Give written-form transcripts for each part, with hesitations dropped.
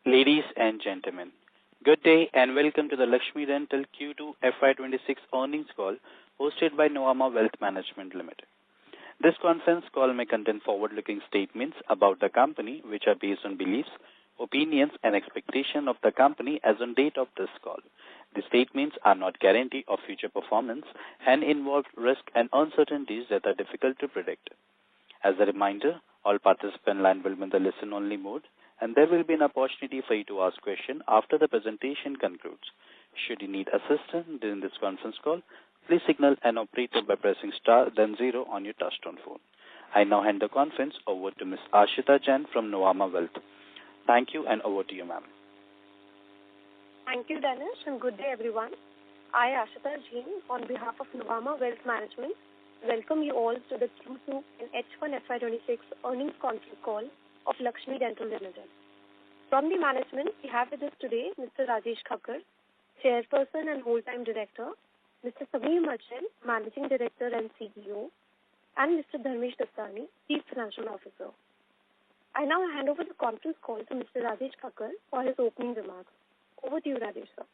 Ladies and gentlemen, good day and welcome to the Laxmi Dental Q2 FY26 earnings call hosted by Nuvama Wealth Management Limited. This conference call may contain forward-looking statements about the company which are based on beliefs, opinions and expectations of the company as on date of this call. The statements are not guarantee of future performance and involve risks and uncertainties that are difficult to predict. As a reminder, all participant line will be in the listen-only mode, and there will be an opportunity for you to ask questions after the presentation concludes. Should you need assistance during this conference call, please signal an operator by pressing star then 0 on your touchtone phone. I now hand the conference over to Ms. Ashita Jain from Nuvama Wealth. Thank you, and over to you, ma'am. Thank you, Dennis, and good day, everyone. I, Ashita Jain, on behalf of Nuvama Wealth Management, welcome you all to the Q2 and H1 FY26 earnings conference call of Laxmi Dental Limited. From the management, we have with us today Mr. Rajesh Thakur, Chairperson and Whole-Time Director, Mr. Sameer Merchant, Managing Director and CEO, and Mr. Dharmesh Dastani, Chief Financial Officer. I now hand over the conference call to Mr. Rajesh Thakur for his opening remarks. Over to you, Rajesh, sir.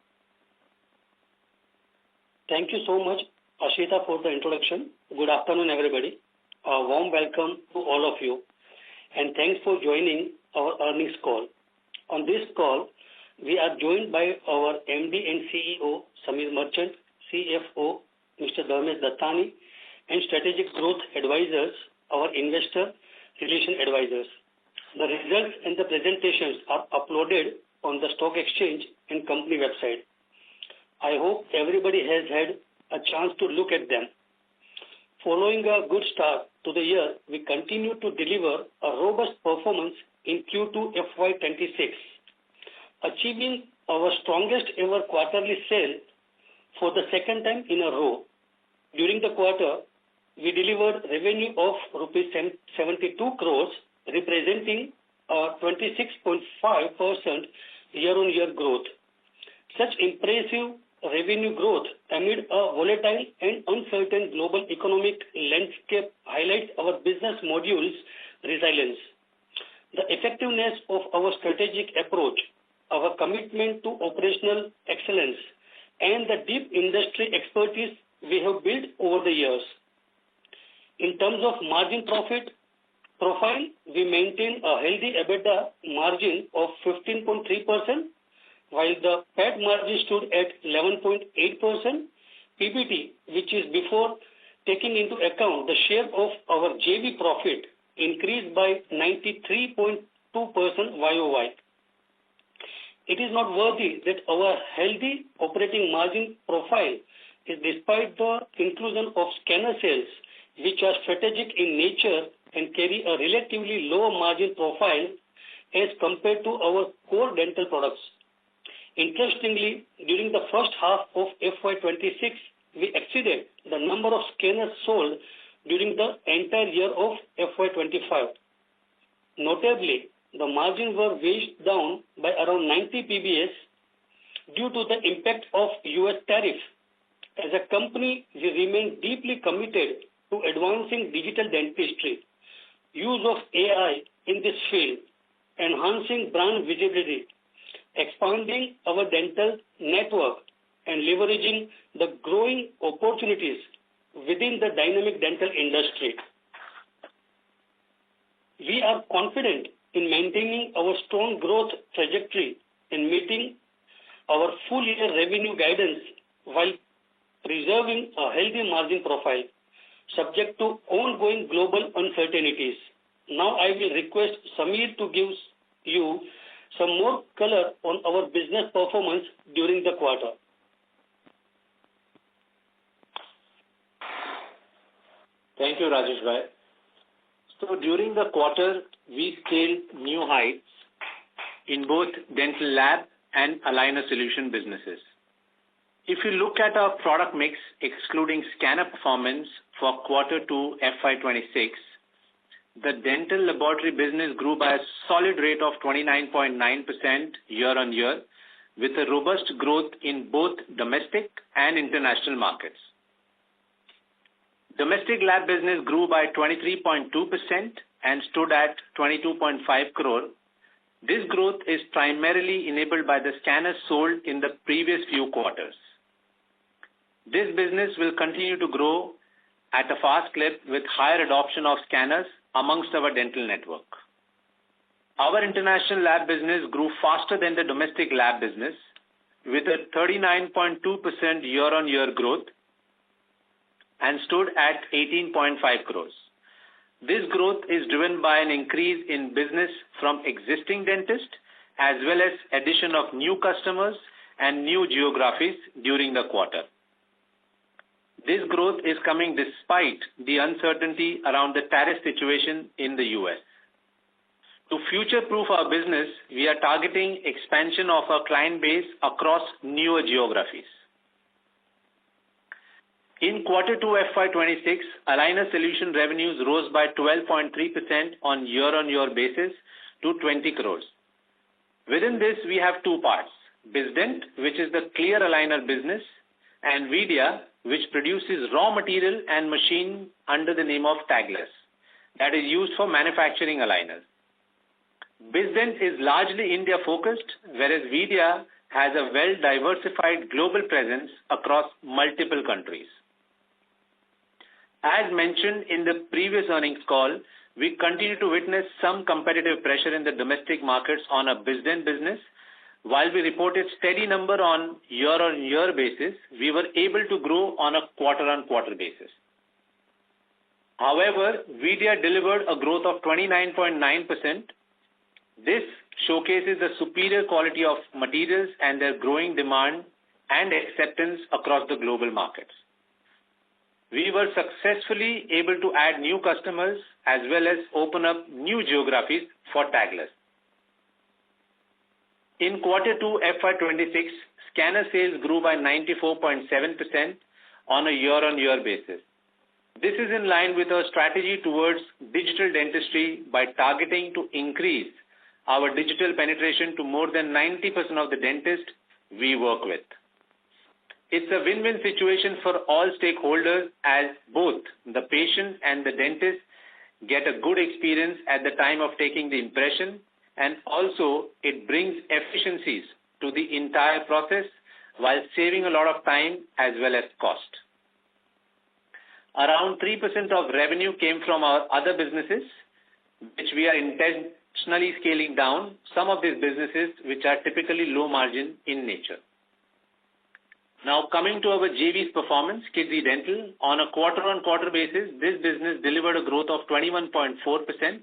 Thank you so much, Ashita, for the introduction. Good afternoon, everybody. A warm welcome to all of you, and thanks for joining our earnings call. On this call, we are joined by our MD and CEO, Sameer Merchant, CFO, Mr. Dharmesh Dastani, and Strategic Growth Advisors, our Investor Relation Advisors. The results and the presentations are uploaded on the stock exchange and company website. I hope everybody has had a chance to look at them. Following a good start to the year, we continue to deliver a robust performance in Q2 FY26, achieving our strongest ever quarterly sale for the second time in a row. During the quarter, we delivered revenue of rupees 72 crores, representing a 26.5% year-on-year growth. Such impressive revenue growth amid a volatile and uncertain global economic landscape highlights our business module's resilience. The effectiveness of our strategic approach, our commitment to operational excellence, and the deep industry expertise we have built over the years. In terms of margin profit profile, we maintain a healthy EBITDA margin of 15.3%, while the PAT margin stood at 11.8%. PBT, which is before taking into account the share of our JV profit, increased by 93.2% YOY. It is noteworthy that our healthy operating margin profile is despite the inclusion of scanner sales, which are strategic in nature and carry a relatively lower margin profile as compared to our core dental products. Interestingly, during the first half of FY26, we exceeded the number of scanners sold during the entire year of FY25. Notably, the margins were weighed down by around 90 PBS due to the impact of US tariff. As a company, we remain deeply committed to advancing digital dentistry, use of AI in this field, enhancing brand visibility, expanding our dental network, and leveraging the growing opportunities within the dynamic dental industry. We are confident in maintaining our strong growth trajectory and meeting our full year revenue guidance while preserving a healthy margin profile, subject to ongoing global uncertainties. Now I will request Sameer to give you some more color on our business performance during the quarter. Thank you, Rajesh Bhai. So during the quarter, we scaled new heights in both dental lab and aligner solution businesses. If you look at our product mix, excluding scanner performance for Q2 FY26, the dental laboratory business grew by a solid rate of 29.9% year-on-year, with a robust growth in both domestic and international markets. Domestic lab business grew by 23.2% and stood at 22.5 crore, This growth is primarily enabled by the scanners sold in the previous few quarters. This business will continue to grow at a fast clip with higher adoption of scanners amongst our dental network. Our international lab business grew faster than the domestic lab business with a 39.2% year-on-year growth and stood at 18.5 crores. This growth is driven by an increase in business from existing dentists as well as addition of new customers and new geographies during the quarter. This growth is coming despite the uncertainty around the tariff situation in the US. To future-proof our business, we are targeting expansion of our client base across newer geographies. In Q2 FY26, aligner solution revenues rose by 12.3% on year-on-year basis to 20 crores. Within this, we have two parts, BizDent, which is the clear aligner business, and Vidya, which produces raw material and machine under the name of Tagless, that is used for manufacturing aligners. BizDent is largely India-focused, whereas Vidya has a well-diversified global presence across multiple countries. As mentioned in the previous earnings call, we continue to witness some competitive pressure in the domestic markets on a BizDent business. While we reported steady number on year-on-year basis, we were able to grow on a quarter-on-quarter basis. However, Vidya delivered a growth of 29.9%. This showcases the superior quality of materials and their growing demand and acceptance across the global markets. We were successfully able to add new customers as well as open up new geographies for Tagless. In Q2 FY26, scanner sales grew by 94.7% on a year-on-year basis. This is in line with our strategy towards digital dentistry by targeting to increase our digital penetration to more than 90% of the dentists we work with. It's a win-win situation for all stakeholders as both the patient and the dentist get a good experience at the time of taking the impression, and also it brings efficiencies to the entire process while saving a lot of time as well as cost. Around 3% of revenue came from our other businesses, which we are intentionally scaling down some of these businesses which are typically low margin in nature. Now coming to our JV's performance, Kidzi Dental, on a quarter-on-quarter basis, this business delivered a growth of 21.4%,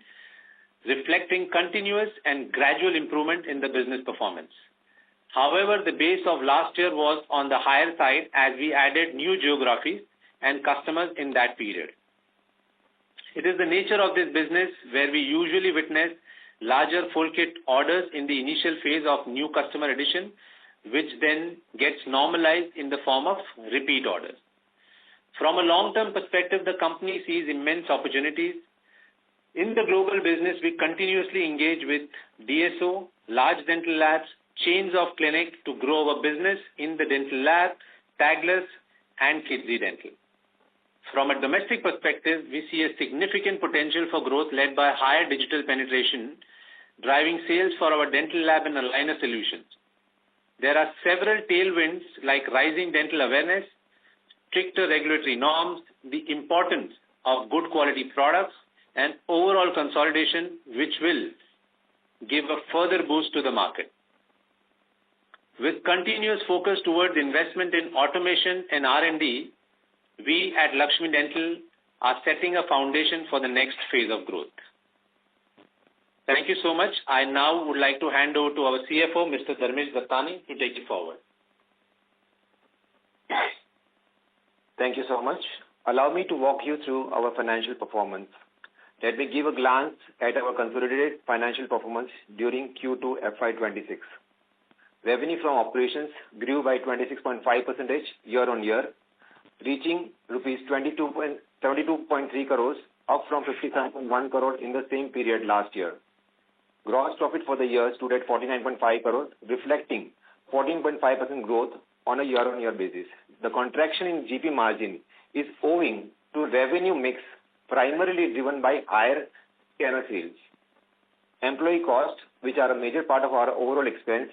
reflecting continuous and gradual improvement in the business performance. However, the base of last year was on the higher side as we added new geographies and customers in that period. It is the nature of this business where we usually witness larger full kit orders in the initial phase of new customer addition, which then gets normalized in the form of repeat orders. From a long-term perspective, the company sees immense opportunities. In the global business, we continuously engage with DSO, large dental labs, chains of clinics to grow our business in the dental lab, Tagless, and Kidzi Dental. From a domestic perspective, we see a significant potential for growth led by higher digital penetration, driving sales for our dental lab and aligner solutions. There are several tailwinds like rising dental awareness, stricter regulatory norms, the importance of good quality products, and overall consolidation, which will give a further boost to the market. With continuous focus towards investment in automation and R&D, we at Laxmi Dental are setting a foundation for the next phase of growth. Thank you so much. I now would like to hand over to our CFO, Mr. Dharmesh Dattani, to take it forward. Thank you so much. Allow me to walk you through our financial performance. Let me give a glance at our consolidated financial performance during Q2 FY26. Revenue from operations grew by 26.5% year-on-year, reaching rupees 72.3 crores, up from 57.1 crore in the same period last year. Gross profit for the year stood at 49.5 crores, reflecting 14.5% growth on a year-on-year basis. The contraction in GP margin is owing to revenue mix primarily driven by higher scanner sales. Employee costs, which are a major part of our overall expense,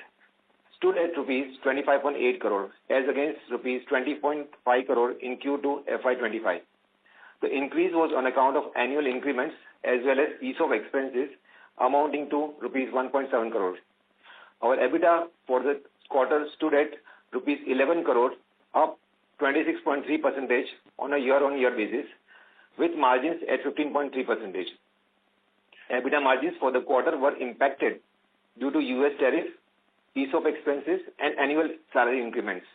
stood at rupees 25.8 crore as against rupees 20.5 crore in Q2 FY25. The increase was on account of annual increments as well as ESOP expenses amounting to rupees 1.7 crore. Our EBITDA for the quarter stood at rupees 11 crore, up 26.3% on a year-on-year basis, with margins at 15.3%. EBITDA margins for the quarter were impacted due to US tariff, ESOP expenses, and annual salary increments.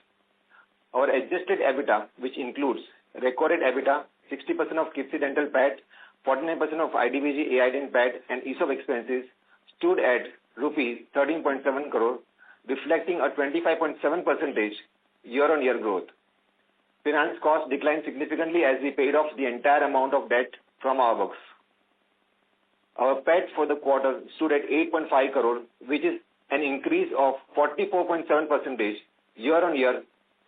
Our adjusted EBITDA, which includes recorded EBITDA, 60% of KIPSI Dental PAT, 49% of IDVG AIDEN PAT, and ESOP expenses, stood at rupees 13.7 crore, reflecting a 25.7% year-on-year growth. Finance costs declined significantly as we paid off the entire amount of debt from our books. Our PAT for the quarter stood at 8.5 crore, which is an increase of 44.7% year-on-year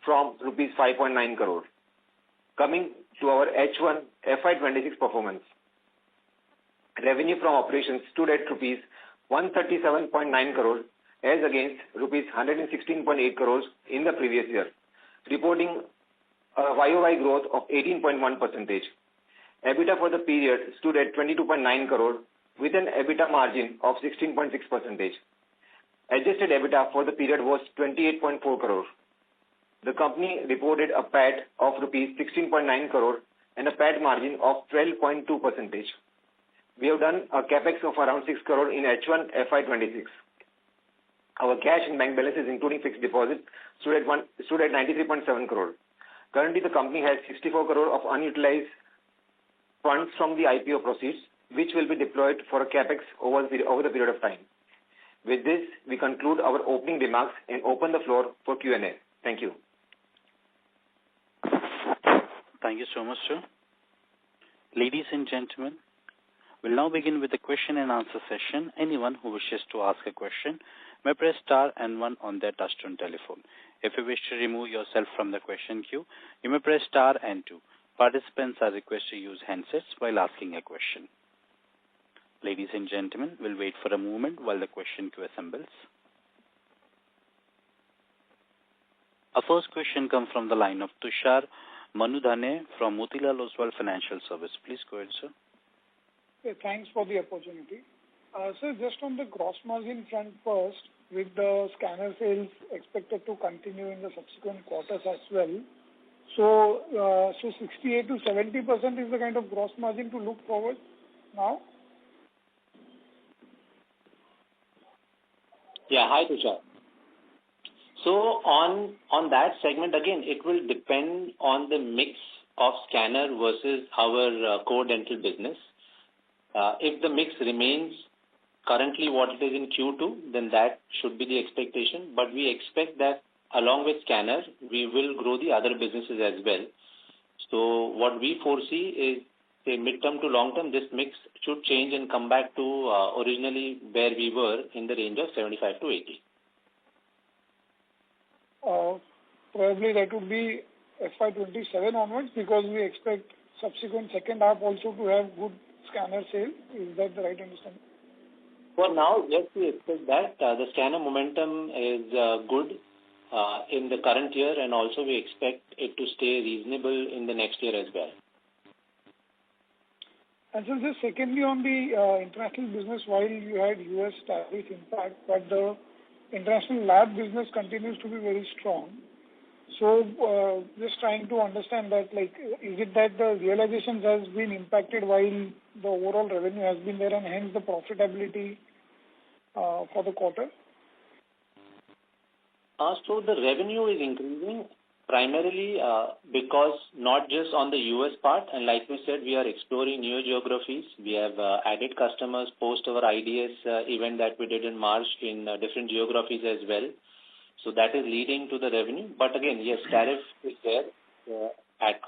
from rupees 5.9 crore. Coming to our H1 FY26 performance. Revenue from operations stood at rupees 137.9 crore as against rupees 116.8 crores in the previous year, reporting a YOY growth of 18.1%. EBITDA for the period stood at 22.9 crore with an EBITDA margin of 16.6%. Adjusted EBITDA for the period was 28.4 crore. The company reported a PAT of rupees 16.9 crore and a PAT margin of 12.2%. We have done a capex of around 6 crore in H1 FY26. Our cash and bank balances, including fixed deposits, stood at 93.7 crore. Currently, the company has 64 crore of unutilized funds from the IPO proceeds, which will be deployed for a capex over the period of time. With this, we conclude our opening remarks and open the floor for Q&A. Thank you. Thank you so much, sir. Ladies and gentlemen, we'll now begin with the question and answer session. Anyone who wishes to ask a question may press star and one on their touchtone telephone. If you wish to remove yourself from the question queue, you may press star and two. Participants are requested to use handsets while asking a question. Ladies and gentlemen, we'll wait for a moment while the question queue assembles. Our first question comes from the line of Tushar Manudhane from Motilal Oswal Financial Service. Please go ahead, sir. Yeah, thanks for the opportunity. Sir, just on the gross margin front first, with the scanner sales expected to continue in the subsequent quarters as well. So 68 to 70% is the kind of gross margin to look forward now? Yeah, hi Tushar. So on that segment, again, it will depend on the mix of scanner versus our core dental business. If the mix remains currently what it is in Q2, then that should be the expectation. But we expect that along with scanner, we will grow the other businesses as well. So what we foresee is, say, midterm to long term, this mix should change and come back to originally where we were in the range of 75 to 80. Probably that would be FY27 onwards, because we expect subsequent second half also to have good scanner sale. Is that the right understanding? For now, yes, we expect that. The scanner momentum is good in the current year, and also we expect it to stay reasonable in the next year as well. And so just secondly on the international business, while you had US tariff impact, but the international lab business continues to be very strong. So just trying to understand that, like, is it that the realizations has been impacted while the overall revenue has been there, and hence the profitability for the quarter? So the revenue is increasing primarily because not just on the US part, and like we said, we are exploring new geographies. We have added customers post our IDS event that we did in March in different geographies as well. So that is leading to the revenue. But again, yes, tariff is there.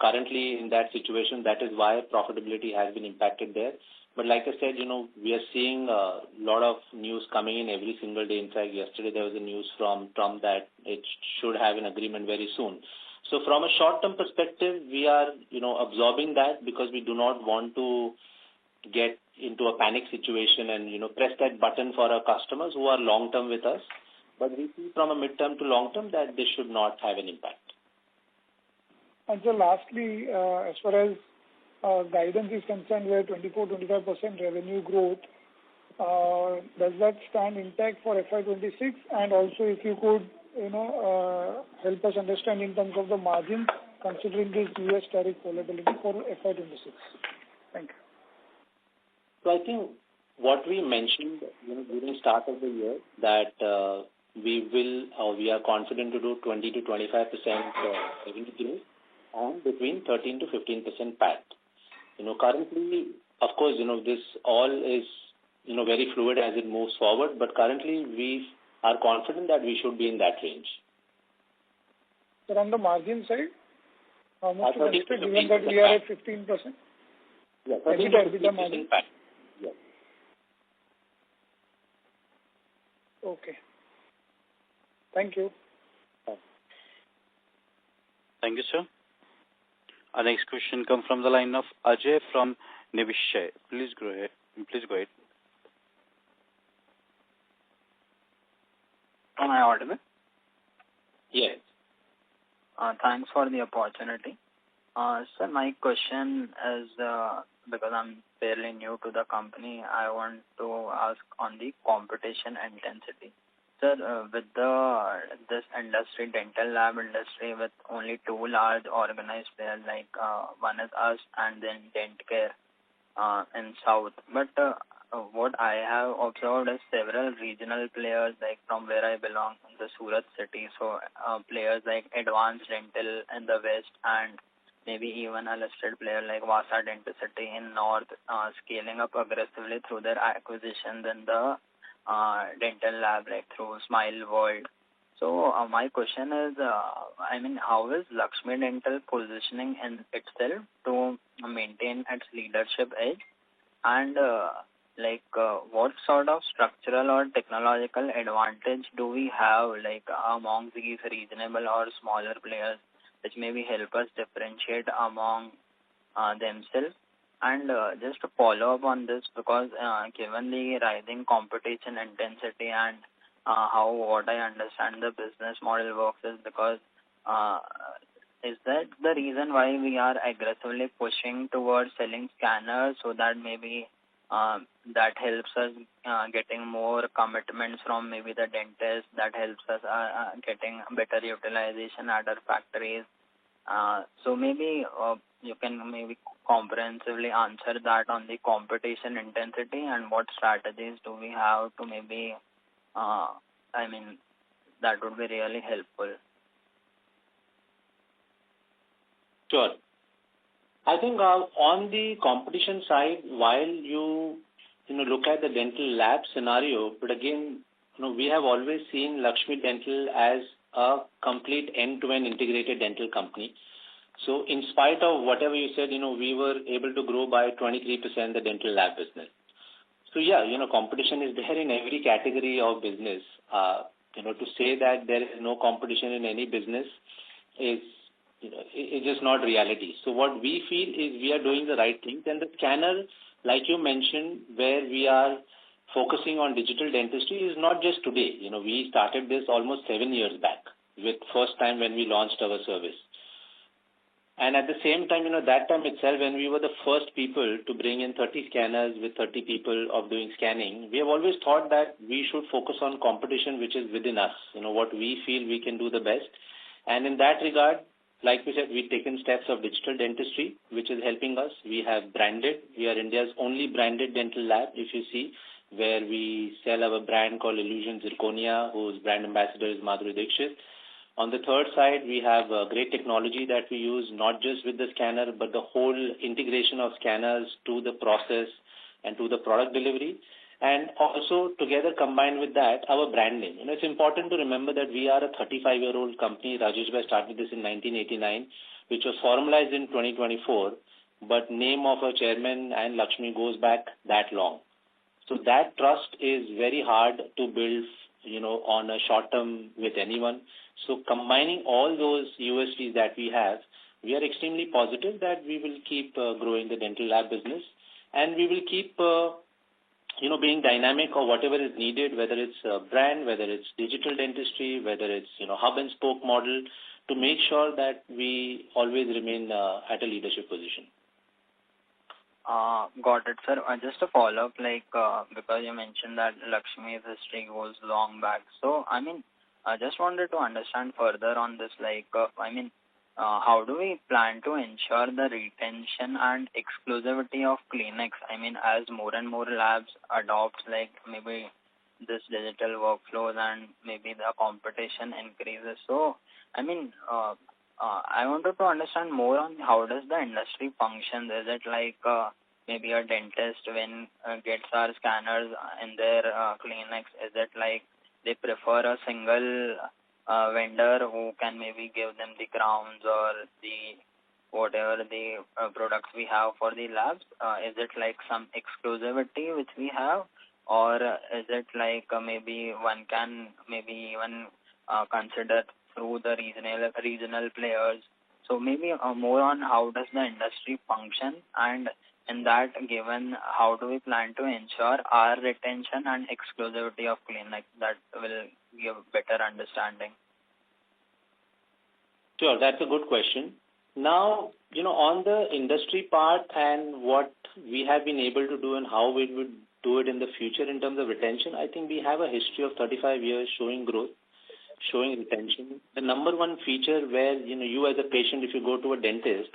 Currently in that situation, that is why profitability has been impacted there. But like I said, we are seeing a lot of news coming in every single day. In fact, yesterday there was a news from Trump that it should have an agreement very soon. So from a short-term perspective, we are, absorbing that because we do not want to get into a panic situation and, press that button for our customers who are long-term with us. But we see from a mid-term to long-term that this should not have an impact. And so lastly, as far as guidance is concerned, where 24-25% revenue growth, does that stand intact for FY26? And also, if you could, help us understand in terms of the margins, considering this US tariff volatility for FY26. Thank you. So I think what we mentioned, during the start of the year, that we are confident to do 20 to 25% revenue growth and between 13 to 15% PAT. Currently, of course, this all is, very fluid as it moves forward, but currently we are confident that we should be in that range. So on the margin side, how much to expect, given that we are at 15%? Yeah, 13 to 15% PAT. Yeah. Okay. Thank you. Thank you, sir. Our next question comes from the line of Ajay from Niveshaay. Please go ahead. Am I audible? Yes. Thanks for the opportunity. Sir, my question is, because I'm fairly new to the company, I want to ask on the competition intensity. Sir, with this industry, dental lab industry, with only two large organized players, like one is us and then Dentcare in South. But what I have observed is several regional players, like from where I belong, in the Surat city. So players like Advanced Dental in the west, and maybe even a listed player like Vasa Denticity in north, scaling up aggressively through their acquisitions in the dental lab, like through Smile World. So my question is, how is Laxmi Dental positioning in itself to maintain its leadership edge? And what sort of structural or technological advantage do we have, among these reasonable or smaller players, which maybe help us differentiate among themselves? And just to follow up on this, because given the rising competition intensity and what I understand the business model works is because is that the reason why we are aggressively pushing towards selling scanners, so that maybe that helps us getting more commitments from maybe the dentist, that helps us getting better utilization at our factories? So maybe you can maybe comprehensively answer that on the competition intensity, and what strategies do we have to maybe, that would be really helpful. Sure. I think on the competition side, while you look at the dental lab scenario, but again, we have always seen Laxmi Dental as a complete end-to-end integrated dental company. So in spite of whatever you said, we were able to grow by 23% the dental lab business. So yeah, competition is there in every category of business. To say that there is no competition in any business is just not reality. So what we feel is we are doing the right things, and the scanner, like you mentioned, where we are focusing on digital dentistry is not just today. We started this almost 7 years back, with first time when we launched our service. And at the same time, that time itself, when we were the first people to bring in 30 scanners with 30 people of doing scanning, we have always thought that we should focus on competition which is within us, what we feel we can do the best. And in that regard, like we said, we've taken steps of digital dentistry, which is helping us. We have branded. We are India's only branded dental lab, if you see, where we sell our brand called Illusion Zirconia, whose brand ambassador is Madhuri Dixit. On the third side, we have great technology that we use, not just with the scanner, but the whole integration of scanners to the process and to the product delivery. And also, together combined with that, our branding. It's important to remember that we are a 35-year-old company. Rajesh Bhai started this in 1989, which was formalized in 2024, but name of our chairman and Laxmi goes back that long. So that trust is very hard to build, on a short term with anyone. So combining all those USPs that we have, we are extremely positive that we will keep growing the dental lab business. and we will keep being dynamic or whatever is needed, whether it's brand, whether it's digital dentistry, whether it's hub and spoke model, to make sure that we always remain at a leadership position. Got it, sir. Just a follow-up, because you mentioned that Laxmi's history goes long back. So, I just wanted to understand further on this, how do we plan to ensure the retention and exclusivity of clinics? As more and more labs adopt, maybe this digital workflows and maybe the competition increases. So, I wanted to understand more on how does the industry function. Is it maybe a dentist when gets our scanners in their clinics? Is it they prefer a single vendor who can maybe give them the crowns or the whatever the products we have for the labs? Is it some exclusivity which we have, or is it maybe one can maybe even consider through the regional players? So maybe more on how does the industry function, and in that given, how do we plan to ensure our retention and exclusivity of clinics? That will give better understanding. Sure, that's a good question. Now, on the industry part and what we have been able to do and how we would do it in the future in terms of retention, I think we have a history of 35 years showing growth, showing retention. The number one feature where, you as a patient, if you go to a dentist,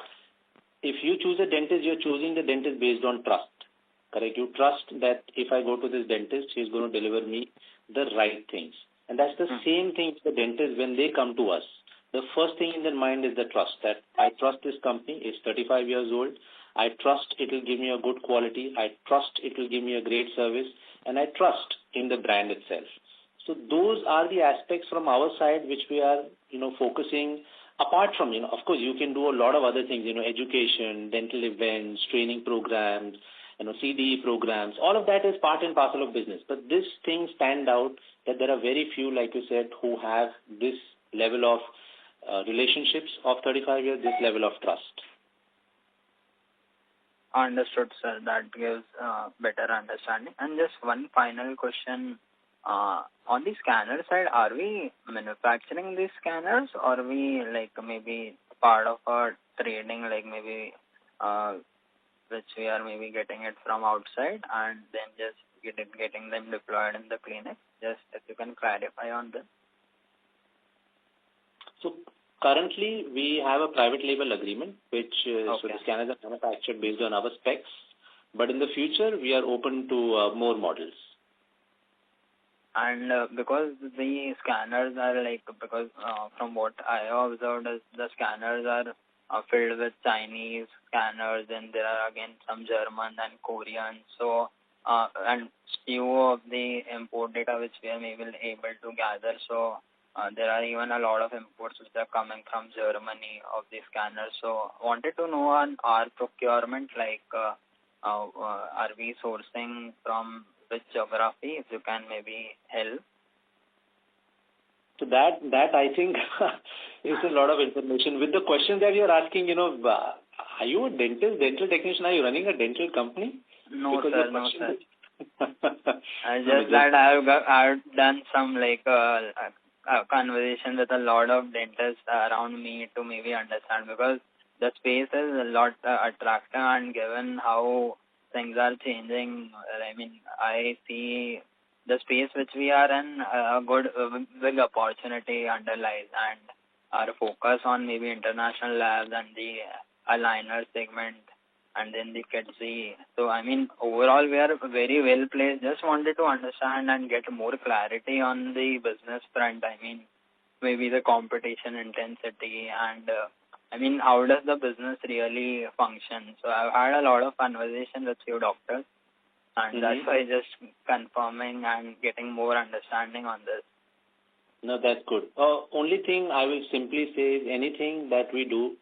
if you choose a dentist, you're choosing the dentist based on trust. Correct? You trust that if I go to this dentist, he's going to deliver me the right things. And that's the same thing with the dentist when they come to us. The first thing in their mind is the trust, that I trust this company, it's 35 years old, I trust it will give me a good quality, I trust it will give me a great service, and I trust in the brand itself. So those are the aspects from our side which we are, focusing. Apart from, of course, you can do a lot of other things, education, dental events, training programs, CDE programs. All of that is part and parcel of business. But this thing stand out that there are very few, like you said, who have this level of relationships of 35 years, this level of trust. Understood, sir. That gives better understanding. And just one final question. On the scanner side, are we manufacturing these scanners, or are we maybe part of our trading, maybe which we are maybe getting it from outside and then just getting them deployed in the clinic? Just if you can clarify on this. So currently we have a private label agreement, which so the scanners are manufactured based on our specs. But in the future, we are open to more models. And because the scanners are from what I observed, is the scanners are filled with Chinese scanners, and there are again some German and Korean. So, and few of the import data which we are maybe able to gather. So, there are even a lot of imports which are coming from Germany of the scanners. So, wanted to know on our procurement, are we sourcing from which geography, if you can maybe help? So that I think is a lot of information. With the question that you're asking, are you a dentist, dental technician? Are you running a dental company? No, sir. I've done some conversation with a lot of dentists around me to maybe understand, because the space is a lot attractive, and given how things are changing, I see the space which we are in a big opportunity underlies, and our focus on maybe international labs and the aligner segment and then the KIDZ. So, overall we are very well placed. Just wanted to understand and get more clarity on the business front. Maybe the competition intensity and how does the business really function? So I've had a lot of conversation with few doctors, and that's why just confirming and getting more understanding on this. No, that's good. Only thing I will simply say is anything that we do,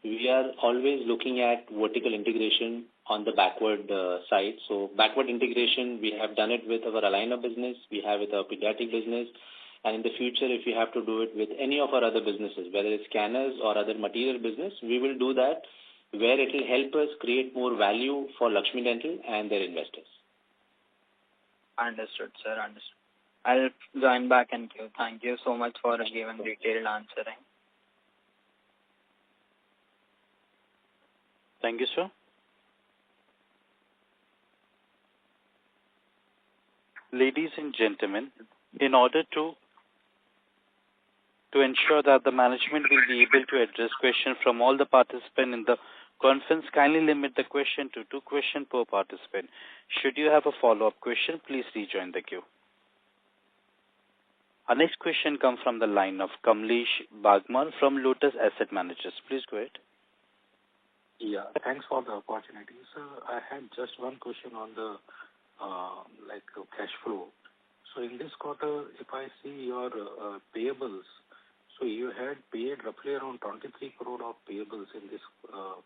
we are always looking at vertical integration on the backward side. So backward integration, we have done it with our aligner business, we have with our pediatric business. And in the future, if we have to do it with any of our other businesses, whether it's scanners or other material business, we will do that where it will help us create more value for Laxmi Dental and their investors. Understood, sir. Understood. I'll join back in queue. Thank you so much for giving detailed answering. Thank you, sir. Ladies and gentlemen, in order to ensure that the management will be able to address questions from all the participants in the conference, kindly limit the question to 2 questions per participant. Should you have a follow-up question, please rejoin the queue. Our next question comes from the line of Kamlesh Bagmar from Lotus Asset Managers. Please go ahead. Yeah, thanks for the opportunity. Sir, I had just one question on the cash flow. So in this quarter, if I see your payables, so you had paid roughly around 23 crore of payables in this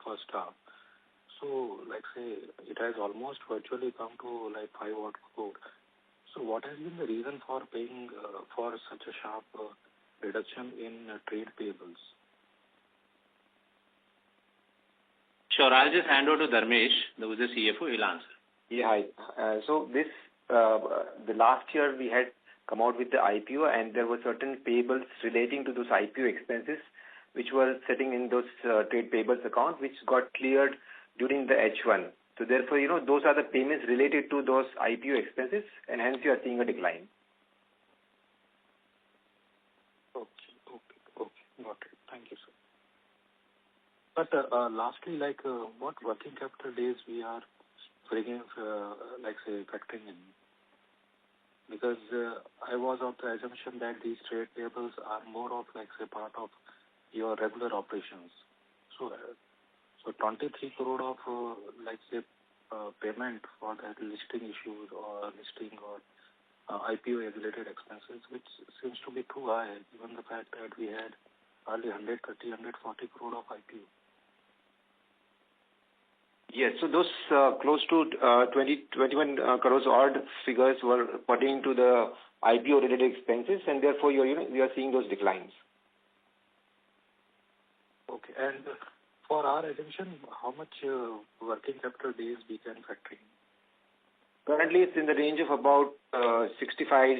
first half. So, it has almost virtually come to 5 odd crore. So what has been the reason for paying for such a sharp reduction in trade payables? Sure, I'll just hand over to Dharmesh, who is the CFO. He'll answer. Yeah, hi. So this, the last year we had come out with the IPO, and there were certain payables relating to those IPO expenses, which were sitting in those trade payables account, which got cleared during the H1. So therefore, those are the payments related to those IPO expenses, and hence you are seeing a decline. Okay. Got it. Thank you, sir. But lastly, what working capital days we are bringing, factoring in? Because I was of the assumption that these trade payables are more of part of your regular operations. So 23 crore of payment for that listing issues or listing or IPO related expenses, which seems to be too high, given the fact that we had hardly 140 crore of IPO. Yes, so those close to 21 crores odd figures were pertaining to the IPO related expenses, and therefore we are seeing those declines. Okay, and for our assumption, how much working capital days we can factor in? Currently, it's in the range of about 65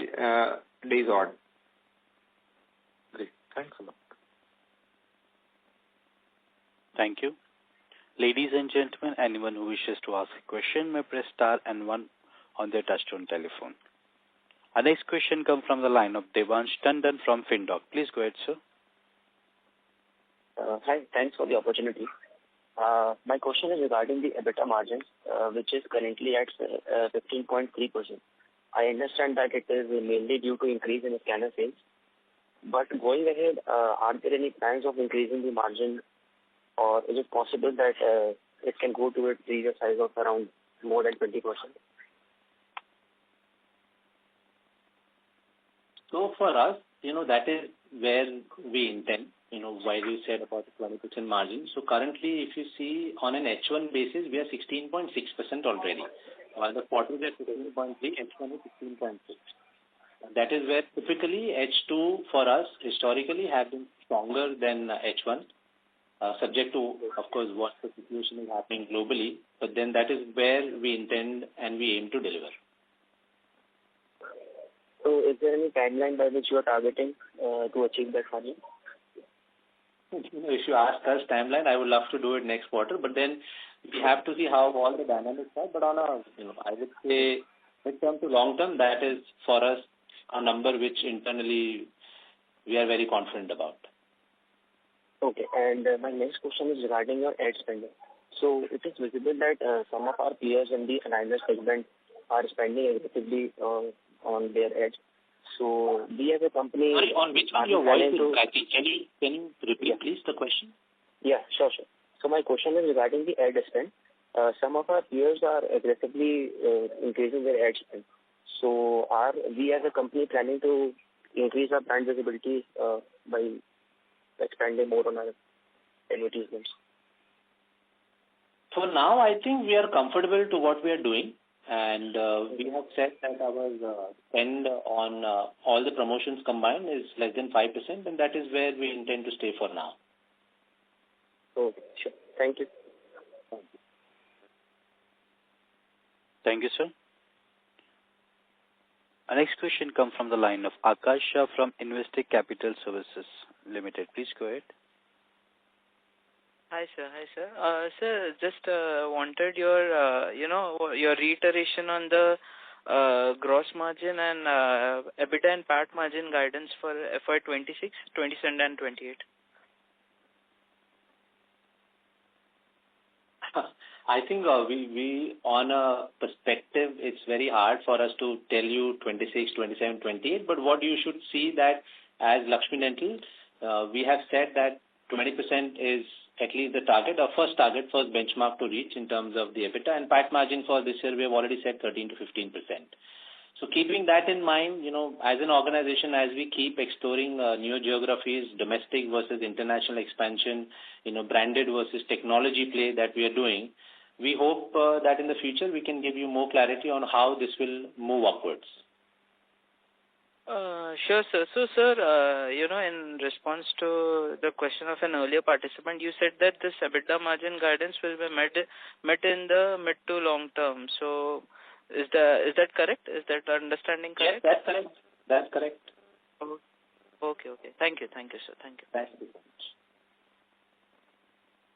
days odd. Great, thanks a lot. Thank you. Ladies and gentlemen, anyone who wishes to ask a question may press star and 1 on their touchtone telephone. Our next question comes from the line of Devansh Tandon from FinDoc. Please go ahead, sir. Hi, thanks for the opportunity. My question is regarding the EBITDA margins, which is currently at 15.3%. I understand that it is mainly due to increase in scanner sales. But going ahead, are there any plans of increasing the margin, or is it possible that it can go to a previous size of around more than 20%? So for us, that is where we intend, while you said about the 20% margin. So currently, if you see on an H1 basis, we are 16.6% already. While the quarter is at 15.3, H1 is 16.6. That is where typically H2 for us historically have been stronger than H1, subject to, of course, what the situation is happening globally. But then that is where we intend and we aim to deliver. So is there any timeline by which you are targeting to achieve that margin? If you ask us timeline, I would love to do it next quarter, but then we have to see how all the dynamics are. But on a, I would say mid-term to long-term, that is for us a number which internally we are very confident about. Okay, and my next question is regarding your ad spending. So it is visible that some of our peers in the aligner segment are spending aggressively on their ads. So we as a company... Sorry, on which one your voice is cracking? Can you repeat, please, the question? Yeah, sure. So my question is regarding the ad spend. Some of our peers are aggressively increasing their ad spend. So are we as a company planning to increase our brand visibility by expanding more on our advertisements? For now, I think we are comfortable to what we are doing. And we have said that our spend on all the promotions combined is less than 5%, and that is where we intend to stay for now. Okay, sure. Thank you. Thank you, sir. Our next question comes from the line of Akash Shah from Investec Capital Services Limited. Please go ahead. Hi, sir. Sir, just wanted your, your reiteration on the gross margin and EBITDA and PAT margin guidance for FY26, 27 and 28. I think we on a perspective, it's very hard for us to tell you 26, 27, 28. But what you should see that as Laxmi Dental, we have said that 20% is at least the target, our first benchmark to reach in terms of the EBITDA, and PAT margin for this year we have already said 13 to 15%. So keeping that in mind, as an organization, as we keep exploring new geographies, domestic versus international expansion, branded versus technology play that we are doing, we hope that in the future we can give you more clarity on how this will move upwards. Sure, sir. So, sir, in response to the question of an earlier participant, you said that this EBITDA margin guidance will be met in the mid to long term. So, is that correct? Is that understanding correct? Yes, that's correct. Okay. Thank you, sir. Thank you. Thank you so much.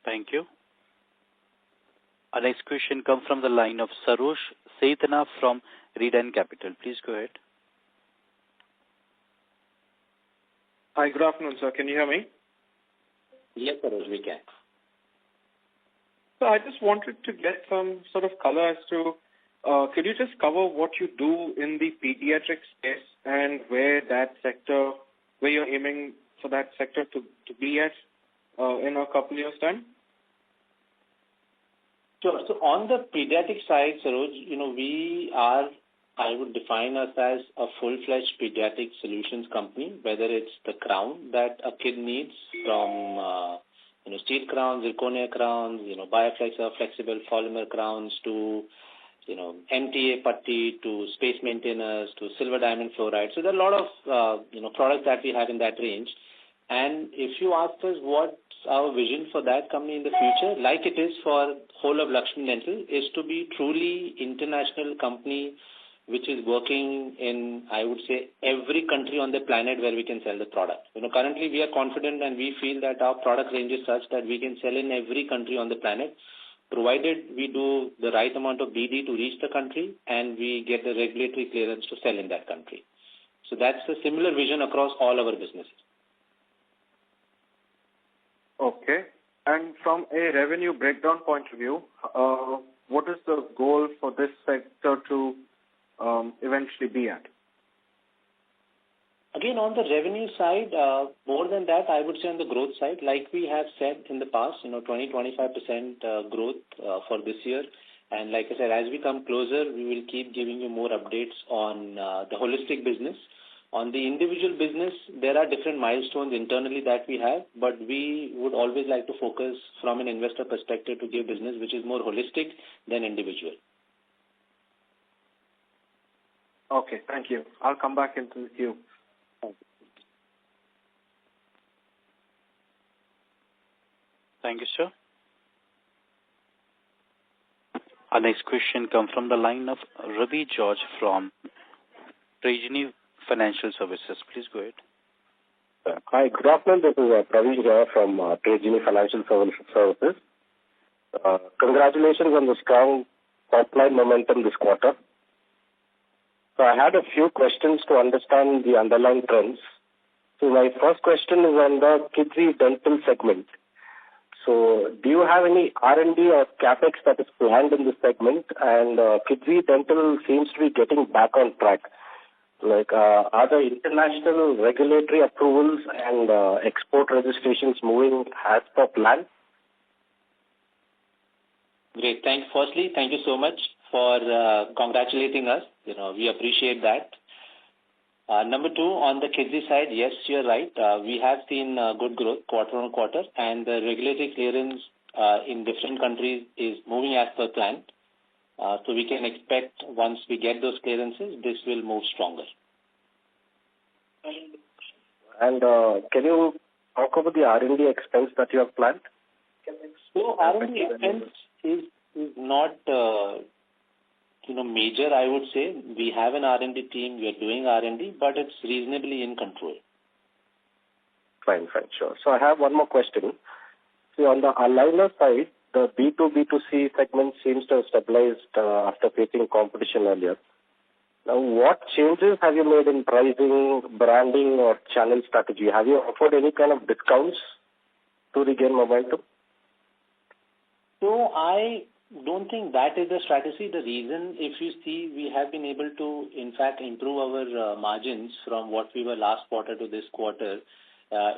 Thank you. Our next question comes from the line of Sarosh Saitana from Redan Capital. Please go ahead. Hi, good afternoon, sir. Can you hear me? Yes, Sarosh, we can. So I just wanted to get some sort of color as to, could you just cover what you do in the pediatric space and where you're aiming for that sector to be at in a couple of years' time? Sure. So on the pediatric side, Saroj, we are, I would define us as a full-fledged pediatric solutions company, whether it's the crown that a kid needs from, steel crowns, zirconia crowns, Bioflex or flexible polymer crowns to, MTA putty to space maintainers to silver diamond fluoride. So there are a lot of, products that we have in that range. And if you ask us what's our vision for that company in the future, like it is for whole of Laxmi Dental, is to be truly international company which is working in, I would say, every country on the planet where we can sell the product. Currently we are confident and we feel that our product range is such that we can sell in every country on the planet, provided we do the right amount of BD to reach the country and we get the regulatory clearance to sell in that country. So that's a similar vision across all our businesses. Okay. And from a revenue breakdown point of view, what is the goal for this sector to eventually be at? Again, on the revenue side, more than that, I would say on the growth side, like we have said in the past, 20-25% growth for this year. And like I said, as we come closer, we will keep giving you more updates on the holistic business. On the individual business, there are different milestones internally that we have, but we would always like to focus from an investor perspective to give business which is more holistic than individual. Okay, thank you. I'll come back into the queue. Thank you, sir. Our next question comes from the line of Ravi George from Trajani Financial Services. Please go ahead. Hi, good afternoon. This is Ravi George from Trajani Financial Services. Congratulations on the strong top-line momentum this quarter. So I had a few questions to understand the underlying trends. So my first question is on the Kidsy Dental segment. So do you have any R&D or CapEx that is planned in this segment? And Kidsy Dental seems to be getting back on track. Like, are the international regulatory approvals and export registrations moving as per plan? Great. Firstly, thank you so much for congratulating us. We appreciate that. Number two, on the Kidsy side, yes, you're right. We have seen good growth quarter on quarter, and the regulatory clearance in different countries is moving as per plan. So we can expect once we get those clearances, this will move stronger. And can you talk about the R&D expense that you have planned? So R&D expense is not major, I would say. We have an R&D team, we are doing R&D, but it's reasonably in control. Fine, sure. So I have one more question. See, on the aligner side, the B2B2C segment seems to have stabilized after facing competition earlier. Now, what changes have you made in pricing, branding, or channel strategy? Have you offered any kind of discounts to regain momentum? So I don't think that is the strategy. The reason, if you see, we have been able to, in fact, improve our margins from what we were last quarter to this quarter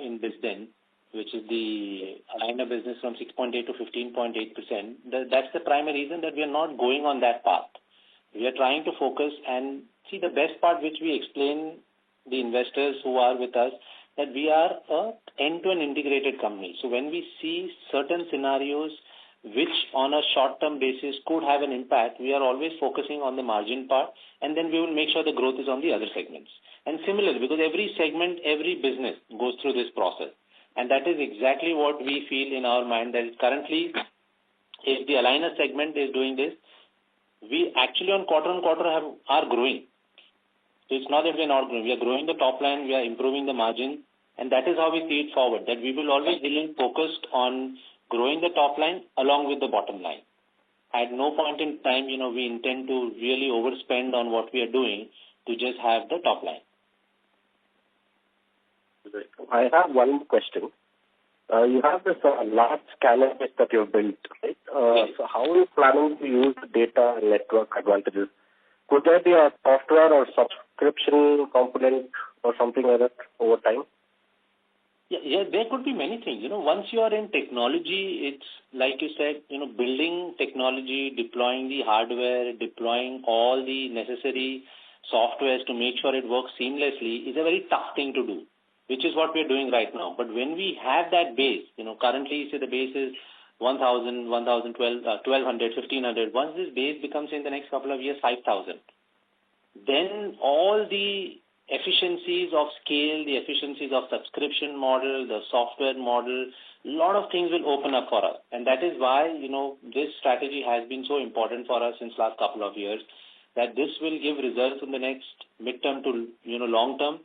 in BizDen, which is the aligner business from 6.8 to 15.8%. That's the primary reason that we are not going on that path. We are trying to focus and see the best part which we explain the investors who are with us, that we are a end-to-end integrated company. So when we see certain scenarios which on a short-term basis could have an impact, we are always focusing on the margin part, and then we will make sure the growth is on the other segments. And similarly, because every segment, every business goes through this process. And that is exactly what we feel in our mind, that currently, if the aligner segment is doing this, we actually on quarter are growing. So it's not that we are not growing. We are growing the top line, we are improving the margin, and that is how we see it forward, that we will always remain focused on growing the top line along with the bottom line. At no point in time, we intend to really overspend on what we are doing to just have the top line. I have one more question. You have this large scanner base that you've built, right? Yes. So how are you planning to use the data and network advantages? Could there be a software or subscription component or something like that over time? Yeah, there could be many things. Once you are in technology, it's like you said, building technology, deploying the hardware, deploying all the necessary softwares to make sure it works seamlessly is a very tough thing to do, which is what we're doing right now. But when we have that base, currently, say the base is 1,000, 1,012, 1,200, 1,500. Once this base becomes in the next couple of years 5,000, then all the efficiencies of scale, the efficiencies of subscription model, the software model, a lot of things will open up for us. And that is why, this strategy has been so important for us since last couple of years, that this will give results in the next midterm to, long term,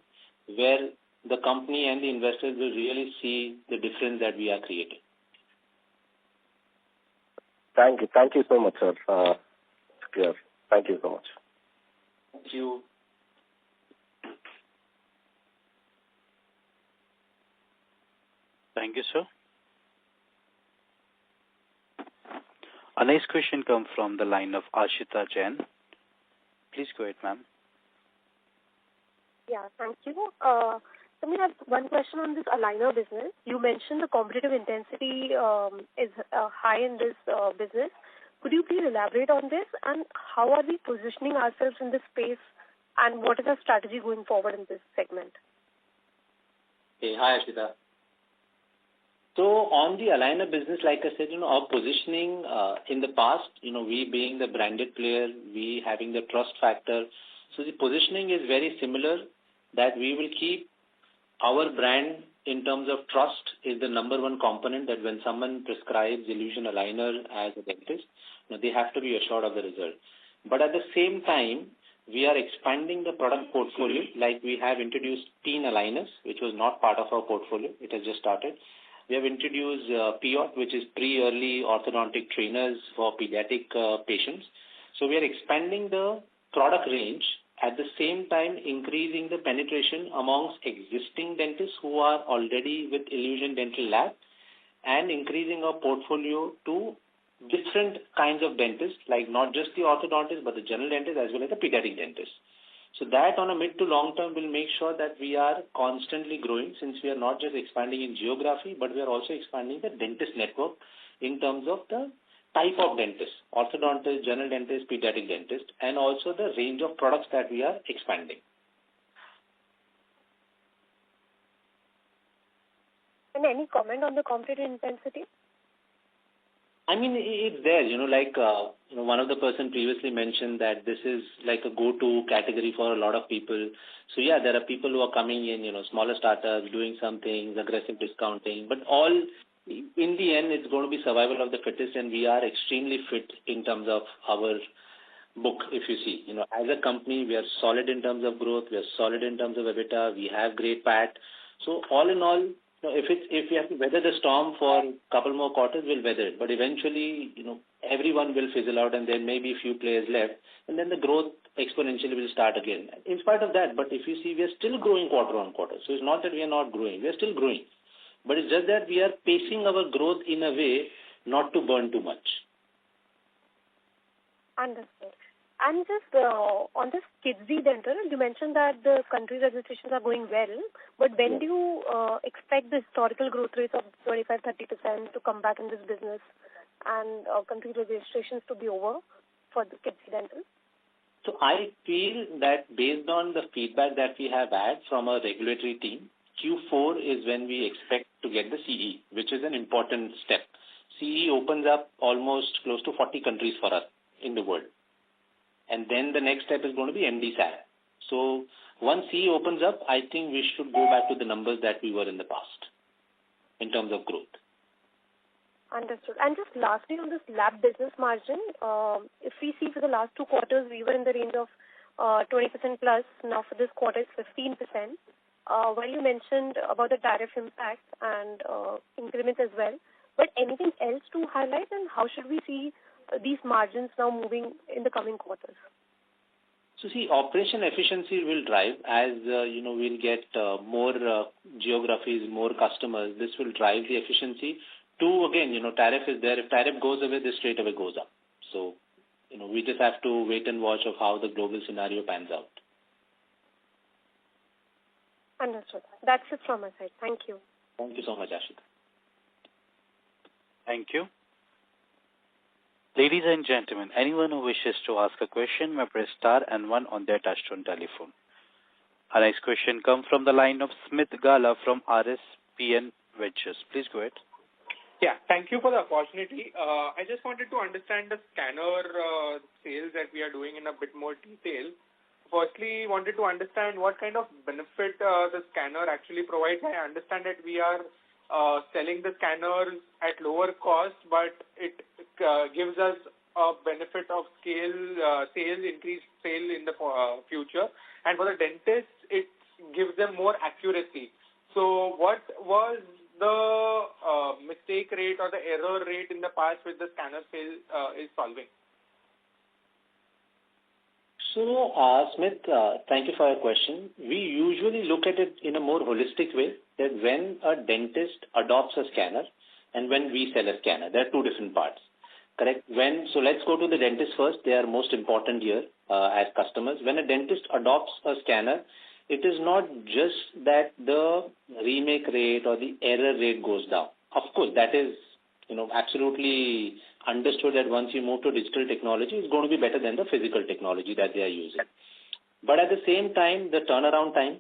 where the company and the investors will really see the difference that we are creating. Thank you. Thank you so much, sir. It's clear. Thank you so much. Thank you. Thank you, sir. Our next question comes from the line of Ashita Jain. Please go ahead, ma'am. Yeah, thank you. So we have one question on this aligner business. You mentioned the competitive intensity is high in this business. Could you please elaborate on this, and how are we positioning ourselves in this space, and what is our strategy going forward in this segment? Hey, hi, Ashita. So on the aligner business, like I said, our positioning in the past, we being the branded player, we having the trust factor. So the positioning is very similar, that we will keep our brand in terms of trust is the number one component, that when someone prescribes Illusion aligner as a dentist, they have to be assured of the result. But at the same time, we are expanding the product portfolio, like we have introduced teen aligners, which was not part of our portfolio. It has just started. We have introduced POT, which is pre-early orthodontic trainers for pediatric patients. So we are expanding the product range, at the same time increasing the penetration amongst existing dentists who are already with Illusion Dental Lab, and increasing our portfolio to different kinds of dentists, like not just the orthodontist, but the general dentist as well as the pediatric dentist. So that on a mid to long term will make sure that we are constantly growing, since we are not just expanding in geography, but we are also expanding the dentist network in terms of the type of dentist, orthodontist, general dentist, pediatric dentist, and also the range of products that we are expanding. And any comment on the competitive intensity? I mean, it's there, one of the person previously mentioned that this is like a go-to category for a lot of people. So yeah, there are people who are coming in, smaller startups, doing some things, aggressive discounting, but all in the end, it's going to be survival of the fittest, and we are extremely fit in terms of our book, if you see. As a company, we are solid in terms of growth, we are solid in terms of EBITDA, we have great PAT. So all in all, if we have to weather the storm for a couple more quarters, we'll weather it. But eventually, everyone will fizzle out and there may be a few players left, and then the growth exponentially will start again. In spite of that, but if you see, we are still growing quarter on quarter. So it's not that we are not growing, we are still growing. But it's just that we are pacing our growth in a way not to burn too much. Understood. And just on this Kids Dental, you mentioned that the country registrations are going well, but when do you expect the historical growth rates of 25-30% to come back in this business and country registrations to be over for the Kids Dental? So I feel that based on the feedback that we have had from our regulatory team, Q4 is when we expect to get the CE, which is an important step. CE opens up almost close to 40 countries for us in the world. And then the next step is going to be MDSAT. So once CE opens up, I think we should go back to the numbers that we were in the past in terms of growth. Understood. And just lastly on this lab business margin, if we see for the last 2 quarters, we were in the range of 20% plus. Now for this quarter, it's 15%. While you mentioned about the tariff impact and increments as well, but anything else to highlight, and how should we see these margins now moving in the coming quarters? So see, operation efficiency will drive as, we'll get more geographies, more customers. This will drive the efficiency. 2, again, tariff is there. If tariff goes away, this straight away goes up. So, we just have to wait and watch of how the global scenario pans out. Understood. That's it from my side. Thank you. Thank you so much, Ashita. Thank you. Ladies and gentlemen, anyone who wishes to ask a question may press star and 1 on their touchtone telephone. Our next question comes from the line of Smith Gala from RSPN Ventures. Please go ahead. Yeah, thank you for the opportunity. I just wanted to understand the scanner sales that we are doing in a bit more detail. Firstly, wanted to understand what kind of benefit the scanner actually provides. I understand that we are selling the scanners at lower cost, but it gives us a benefit of scale, increased sale in the future. And for the dentists, it gives them more accuracy. So what was the mistake rate or the error rate in the past with the scanner sale is solving? So, Smith, thank you for your question. We usually look at it in a more holistic way, that when a dentist adopts a scanner and when we sell a scanner, there are 2 different parts. Correct? So let's go to the dentist first. They are most important here as customers. When a dentist adopts a scanner, it is not just that the remake rate or the error rate goes down. Of course, that is, absolutely understood that once you move to digital technology, it's going to be better than the physical technology that they are using. But at the same time, the turnaround time,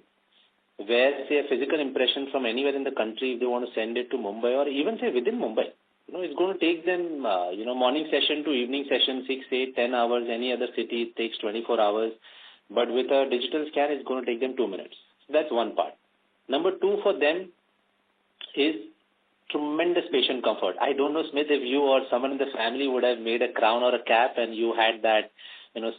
where, say, a physical impression from anywhere in the country, if they want to send it to Mumbai or even, say, within Mumbai, it's going to take them, morning session to evening session, 6, 8, 10 hours. Any other city, it takes 24 hours. But with a digital scan, it's going to take them 2 minutes. So that's one part. Number 2 for them is tremendous patient comfort. I don't know, Smith, if you or someone in the family would have made a crown or a cap and you had that,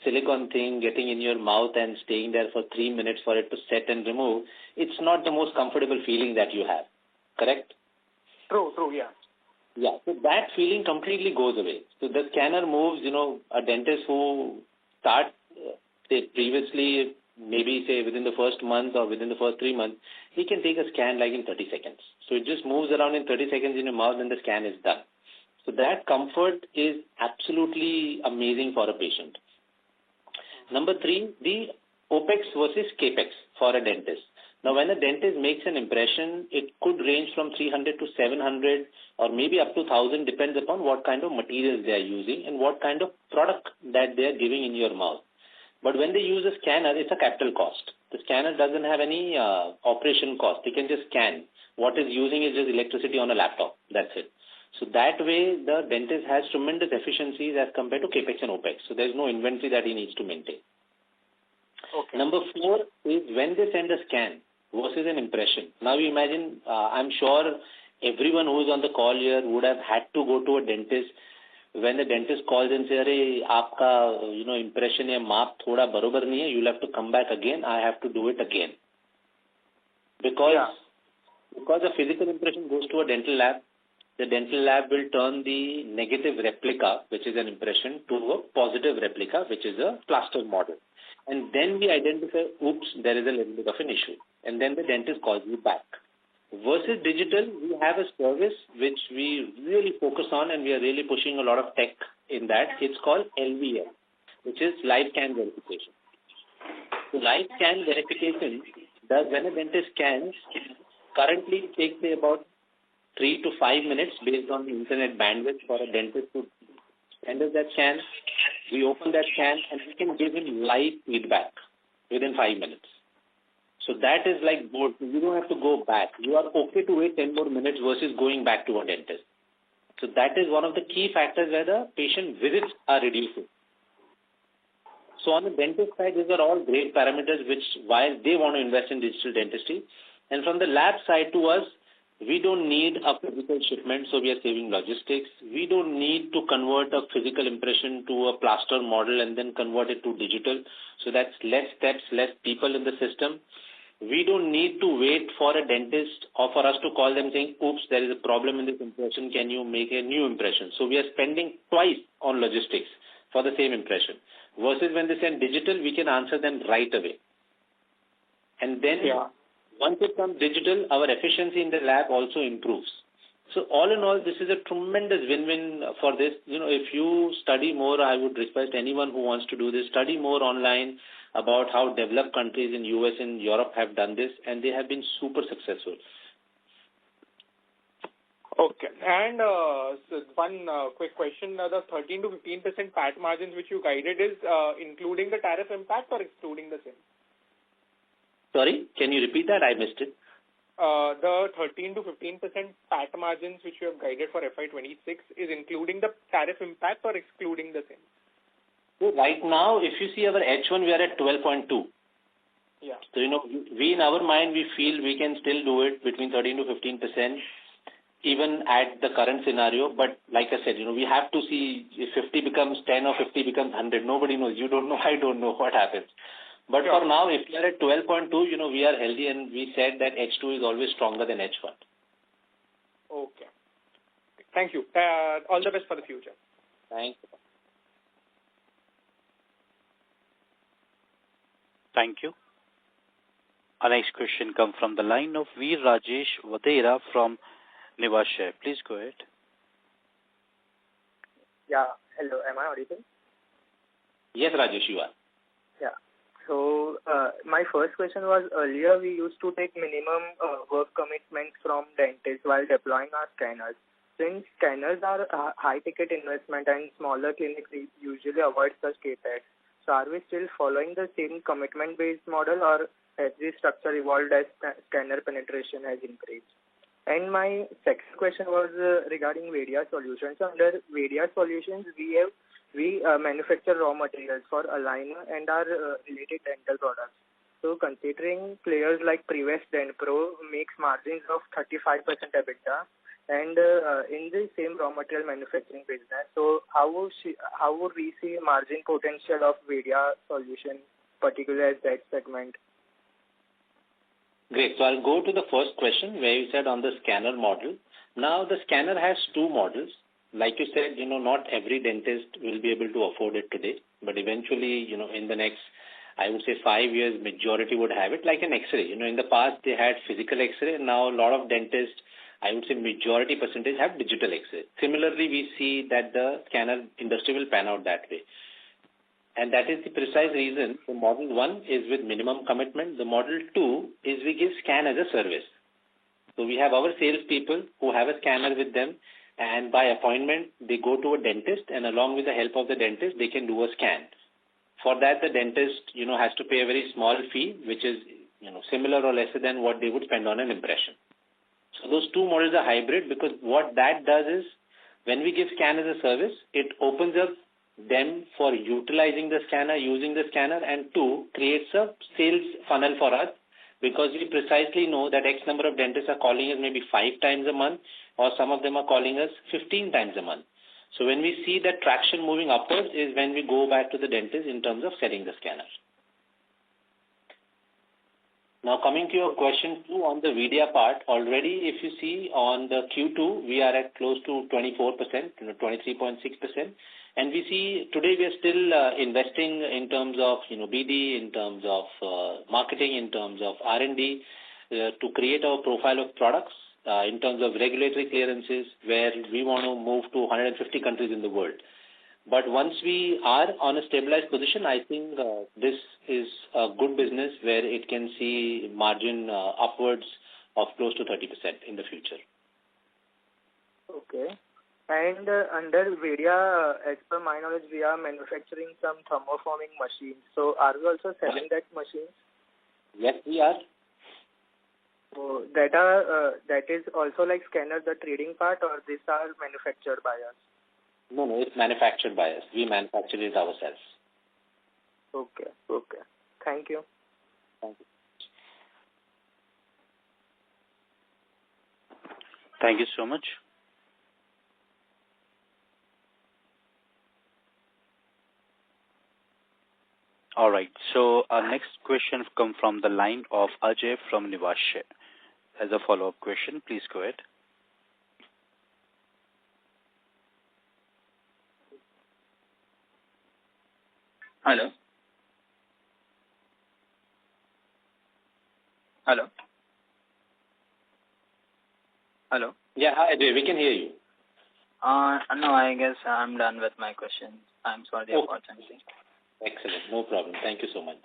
silicone thing getting in your mouth and staying there for 3 minutes for it to set and remove. It's not the most comfortable feeling that you have. Correct? True, yeah. Yeah, so that feeling completely goes away. So the scanner moves, a dentist who starts, previously, maybe say within the first month or within the first 3 months, he can take a scan like in 30 seconds. So it just moves around in 30 seconds in your mouth and the scan is done. So that comfort is absolutely amazing for a patient. Number 3, the OPEX versus CAPEX for a dentist. Now, when a dentist makes an impression, it could range from 300 to 700 or maybe up to 1,000, depends upon what kind of materials they are using and what kind of product that they are giving in your mouth. But when they use a scanner, it's a capital cost. The scanner doesn't have any operation cost. They can just scan. What is using is just electricity on a laptop. That's it. So that way, the dentist has tremendous efficiencies as compared to CAPEX and OPEX. So there's no inventory that he needs to maintain. Okay. Number 4 is when they send a scan versus an impression. Now you imagine, I'm sure everyone who is on the call here would have had to go to a dentist when the dentist calls and says, "Arey, aapka, impression ya maap thoda barobar nahi hai, you'll have to come back again. I have to do it again." Because the physical impression goes to a dental lab, the dental lab will turn the negative replica, which is an impression, to a positive replica, which is a plaster model. And then we identify, oops, there is a little bit of an issue. And then the dentist calls you back. Versus digital, we have a service which we really focus on, and we are really pushing a lot of tech in that. It's called LVM, which is live scan verification. So live scan verification does, when a dentist scans, currently it takes about 3 to 5 minutes based on the internet bandwidth for a dentist to enter that scan. We open that scan and we can give him live feedback within 5 minutes. So that is like board. You don't have to go back. You are okay to wait 10 more minutes versus going back to a dentist. So that is one of the key factors where the patient visits are reducing. So on the dentist side, these are all great parameters which while they want to invest in digital dentistry. And from the lab side to us, we don't need a physical shipment, so we are saving logistics. We don't need to convert a physical impression to a plaster model and then convert it to digital. So that's less steps, less people in the system. We don't need to wait for a dentist or for us to call them saying, oops, there is a problem in this impression, can you make a new impression? So we are spending twice on logistics for the same impression. Versus when they send digital, we can answer them right away. And then once it comes digital, our efficiency in the lab also improves. So all in all, this is a tremendous win-win for this. If you study more, I would request anyone who wants to do this, study more online about how developed countries in US and Europe have done this, and they have been super successful. Okay. And so one quick question. The 13 to 15% PAT margins which you guided is including the tariff impact or excluding the same? Sorry, can you repeat that? I missed it. The 13 to 15% PAT margins which you have guided for FY26 is including the tariff impact or excluding the same? So right now, if you see our H1, we are at 12.2. Yeah. So, we in our mind, we feel we can still do it between 13 to 15%, even at the current scenario. But like I said, we have to see if 50 becomes 10 or 50 becomes 100. Nobody knows. You don't know. I don't know what happens. But for now, if we are at 12.2, we are healthy, and we said that H2 is always stronger than H1. Okay. Thank you. All the best for the future. Thank you. Thank you. Our next question comes from the line of Veer Rajesh Vadera from Nivashare. Please go ahead. Yeah. Hello. Am I audible? Yes, Rajesh, you are. Yeah. So my first question was, earlier we used to take minimum work commitments from dentists while deploying our scanners. Since scanners are a high-ticket investment and smaller clinics usually avoid such capex, so are we still following the same commitment-based model, or has this structure evolved as scanner penetration has increased? And my second question was regarding Vadia Solutions. So under Vadia Solutions, we manufacture raw materials for aligner and our related dental products. So considering players like Previous Dentpro makes margins of 35% EBITDA, and in the same raw material manufacturing business, so how would we see margin potential of Vadia Solution, particularly as that segment? Great. So I'll go to the first question where you said on the scanner model. Now the scanner has two models. Like you said, not every dentist will be able to afford it today, but eventually, in the next, I would say 5 years, majority would have it like an X-ray. In the past they had physical X-ray, and now a lot of dentists, I would say majority percentage, have digital X-ray. Similarly, we see that the scanner industry will pan out that way. And that is the precise reason the model 1 is with minimum commitment. The model 2 is we give scan as a service. So we have our salespeople who have a scanner with them, and by appointment, they go to a dentist, and along with the help of the dentist, they can do a scan. For that, the dentist, has to pay a very small fee, which is, similar or lesser than what they would spend on an impression. So those two models are hybrid, because what that does is, when we give scan as a service, it opens up them for utilizing the scanner, using the scanner, and two, creates a sales funnel for us, because we precisely know that X number of dentists are calling us maybe 5 times a month, or some of them are calling us 15 times a month. So when we see that traction moving upwards is when we go back to the dentist in terms of selling the scanner. Now coming to your question 2 on the VDA part, already if you see on the Q2, we are at close to 24%, 23.6%. And we see today we are still investing in terms of, BD, in terms of marketing, in terms of R&D to create our profile of products, in terms of regulatory clearances where we want to move to 150 countries in the world. But once we are on a stabilized position, I think this is a good business where it can see margin upwards of close to 30% in the future. Okay. And under Vidya, as per my knowledge, we are manufacturing some thermoforming machines. So are we also selling that machines? Yes, we are. So that is also like scanner, the trading part, or these are manufactured by us? No, it's manufactured by us. We manufacture it ourselves. Okay. Thank you. Thank you. Thank you so much. All right. So our next question comes from the line of Ajay from Nivash. As a follow-up question, please go ahead. Hello. Yeah, hi Ajay, we can hear you. No, I guess I'm done with my questions. Thanks for the opportunity. Excellent. No problem. Thank you so much.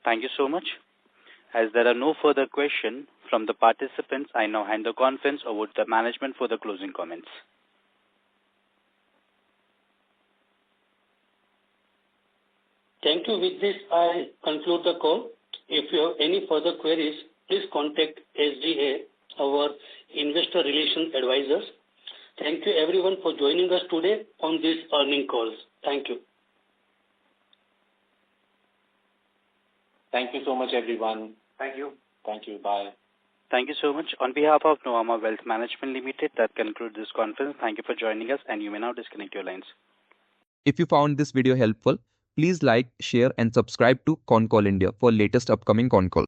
Thank you so much. As there are no further questions from the participants, I now hand the conference over to the management for the closing comments. Thank you. With this, I conclude the call. If you have any further queries, please contact SGA, our investor relations advisors. Thank you everyone for joining us today on these earnings calls. Thank you. Thank you so much, everyone. Thank you. Thank you. Bye. Thank you so much. On behalf of Nuvama Wealth Management Limited, that concludes this conference. Thank you for joining us, and you may now disconnect your lines. If you found this video helpful, please like, share, and subscribe to Concall India for latest upcoming Concall.